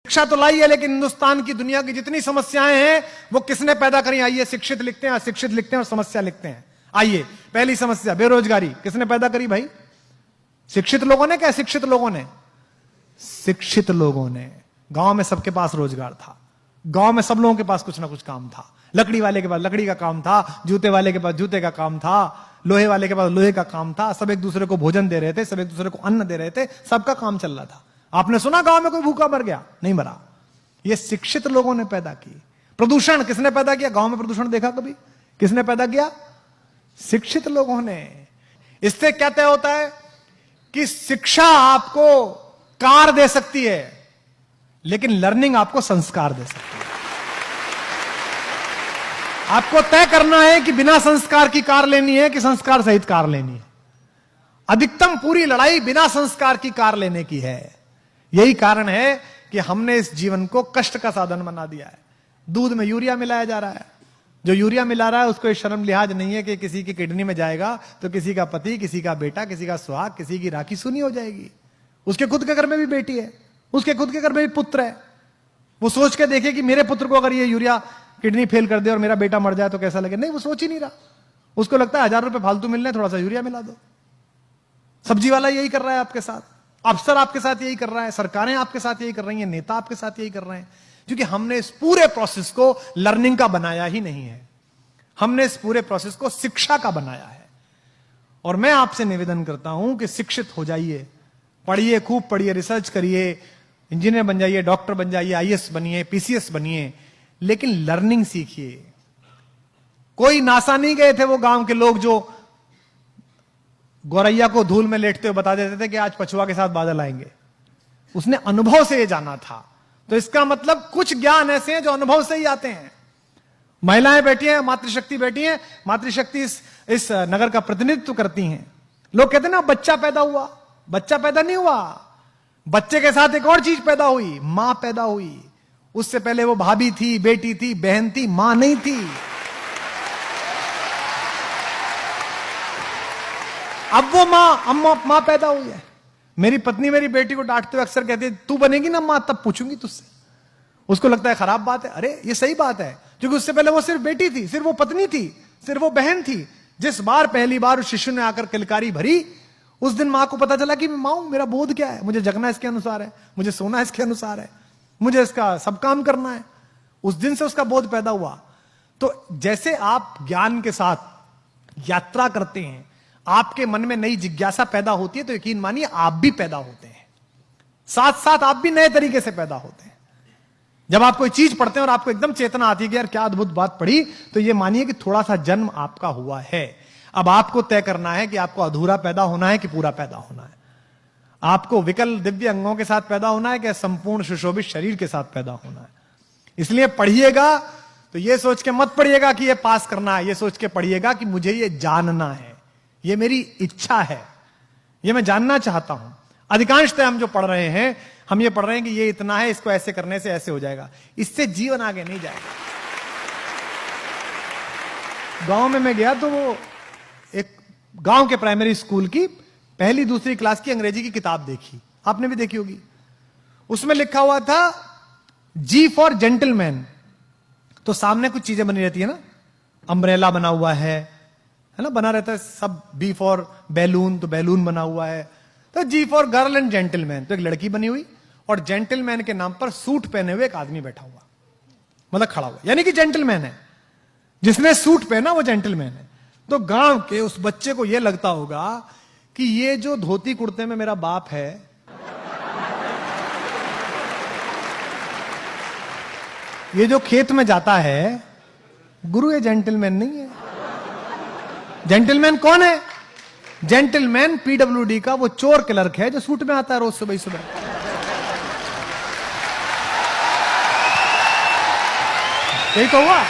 शिक्षा तो लाई है, लेकिन हिंदुस्तान की दुनिया की जितनी समस्याएं हैं वो किसने पैदा करी? आइए शिक्षित लिखते हैं, अशिक्षित लिखते हैं और समस्या लिखते हैं। आइए, पहली समस्या बेरोजगारी किसने पैदा करी भाई? शिक्षित लोगों ने क्या अशिक्षित लोगों ने? शिक्षित लोगों ने। गांव में सबके पास रोजगार था, गांव में सब लोगों के पास कुछ ना कुछ काम था। लकड़ी वाले के पास लकड़ी का काम था, जूते वाले के पास जूते का काम था, लोहे वाले के पास लोहे का काम था। सब एक दूसरे को भोजन दे रहे थे, सब एक दूसरे को अन्न दे रहे थे, सबका काम चल रहा था। आपने सुना गांव में कोई भूखा मर गया? नहीं मरा। ये शिक्षित लोगों ने पैदा की। प्रदूषण किसने पैदा किया? गांव में प्रदूषण देखा कभी? किसने पैदा किया? शिक्षित लोगों ने। इससे क्या तय होता है कि शिक्षा आपको कार दे सकती है, लेकिन लर्निंग आपको संस्कार दे सकती है। आपको तय करना है कि बिना संस्कार की कार लेनी है कि संस्कार सहित कार लेनी है। अधिकतम पूरी लड़ाई बिना संस्कार की कार लेने की है। यही कारण है कि हमने इस जीवन को कष्ट का साधन बना दिया है। दूध में यूरिया मिलाया जा रहा है। जो यूरिया मिला रहा है उसको ये शर्म लिहाज नहीं है कि किसी की किडनी में जाएगा तो किसी का पति, किसी का बेटा, किसी का सुहाग, किसी की राखी सुनी हो जाएगी। उसके खुद के घर में भी बेटी है, उसके खुद के घर में भी पुत्र है। वो सोच के देखे कि मेरे पुत्र को अगर ये यूरिया किडनी फेल कर दे और मेरा बेटा मर जाए तो कैसा लगे। नहीं, वो सोच ही नहीं रहा। उसको लगता है 1000 रुपए फालतू मिल रहे, थोड़ा सा यूरिया मिला दो। सब्जी वाला यही कर रहा है आपके साथ, अफसर आपके साथ यही कर रहा है, सरकारें आपके साथ यही कर रही हैं, नेता आपके साथ यही कर रहे हैं, क्योंकि हमने इस पूरे प्रोसेस को लर्निंग का बनाया ही नहीं है। हमने इस पूरे प्रोसेस को शिक्षा का बनाया है। और मैं आपसे निवेदन करता हूं कि शिक्षित हो जाइए, पढ़िए, खूब पढ़िए, रिसर्च करिए, इंजीनियर बन जाइए, डॉक्टर बन जाइए, आईएएस बनिए, पीसीएस बनिए, लेकिन लर्निंग सीखिए। कोई नासा नहीं गए थे वो गांव के लोग जो गौरैया को धूल में लेटते हुए बता देते थे कि आज पछुआ के साथ बादल आएंगे। उसने अनुभव से ये जाना था। तो इसका मतलब कुछ ज्ञान ऐसे हैं जो अनुभव से ही आते हैं। महिलाएं बैठी हैं, मातृशक्ति बैठी हैं, मातृशक्ति इस नगर का प्रतिनिधित्व करती हैं। लोग कहते हैं ना बच्चा पैदा हुआ, बच्चा पैदा नहीं हुआ। बच्चे के साथ एक और चीज पैदा हुई, मां पैदा हुई। उससे पहले वो भाभी थी, बेटी थी, बहन थी, मां नहीं थी। अब वो मां पैदा हुई है। मेरी पत्नी मेरी बेटी को डांटते हुए अक्सर कहती है, तू बनेगी ना मां तब पूछूंगी तुझसे। उसको लगता है खराब बात है। अरे ये सही बात है, क्योंकि उससे पहले वो सिर्फ बेटी थी, सिर्फ वो पत्नी थी, सिर्फ वो बहन थी। जिस बार पहली बार उस शिशु ने आकर किलकारी भरी, उस दिन मां को पता चला कि मैं मां हूं, मेरा बोध क्या है, मुझे जगना इसके अनुसार है, मुझे सोना इसके अनुसार है, मुझे इसका सब काम करना है। उस दिन से उसका बोध पैदा हुआ। तो जैसे आप ज्ञान के साथ यात्रा करते हैं, आपके मन में नई जिज्ञासा पैदा होती है, तो यकीन मानिए आप भी पैदा होते हैं, साथ साथ आप भी नए तरीके से पैदा होते हैं। जब आप कोई चीज पढ़ते हैं और आपको एकदम चेतना आती है कि यार क्या अद्भुत बात पढ़ी, तो ये मानिए कि थोड़ा सा जन्म आपका हुआ है। अब आपको तय करना है कि आपको अधूरा पैदा होना है कि पूरा पैदा होना है। आपको विकल दिव्य अंगों के साथ पैदा होना है कि संपूर्ण सुशोभित शरीर के साथ पैदा होना है। इसलिए पढ़िएगा तो ये सोच के मत पढ़िएगा कि ये पास करना है, ये सोच के पढ़िएगा कि मुझे ये जानना है, ये मेरी इच्छा है, ये मैं जानना चाहता हूं। अधिकांशतः हम जो पढ़ रहे हैं, हम ये पढ़ रहे हैं कि ये इतना है, इसको ऐसे करने से ऐसे हो जाएगा। इससे जीवन आगे नहीं जाएगा। गांव में मैं गया तो वो एक गांव के प्राइमरी स्कूल की पहली दूसरी क्लास की अंग्रेजी की किताब देखी, आपने भी देखी होगी। उसमें लिखा हुआ था जी फॉर जेंटलमैन। तो सामने कुछ चीजें बनी रहती है ना, अम्ब्रेला बना हुआ है ना, बना रहता है सब। बी फॉर बैलून, तो बैलून बना हुआ है। तो जी फॉर गर्ल एंड जेंटलमैन, तो एक लड़की बनी हुई और जेंटलमैन के नाम पर सूट पहने हुए एक आदमी बैठा हुआ, मतलब खड़ा हुआ, यानी कि जेंटलमैन है। जिसने सूट पहना वो जेंटलमैन है। तो गांव के उस बच्चे को यह लगता होगा कि ये जो धोती कुर्ते में मेरा बाप है, ये जो खेत में जाता है, गुरु ये जेंटलमैन नहीं है। जेंटलमैन कौन है? जेंटलमैन पीडब्ल्यूडी का वो चोर क्लर्क है जो सूट में आता है रोज सुबह सुबह। यही तो हुआ।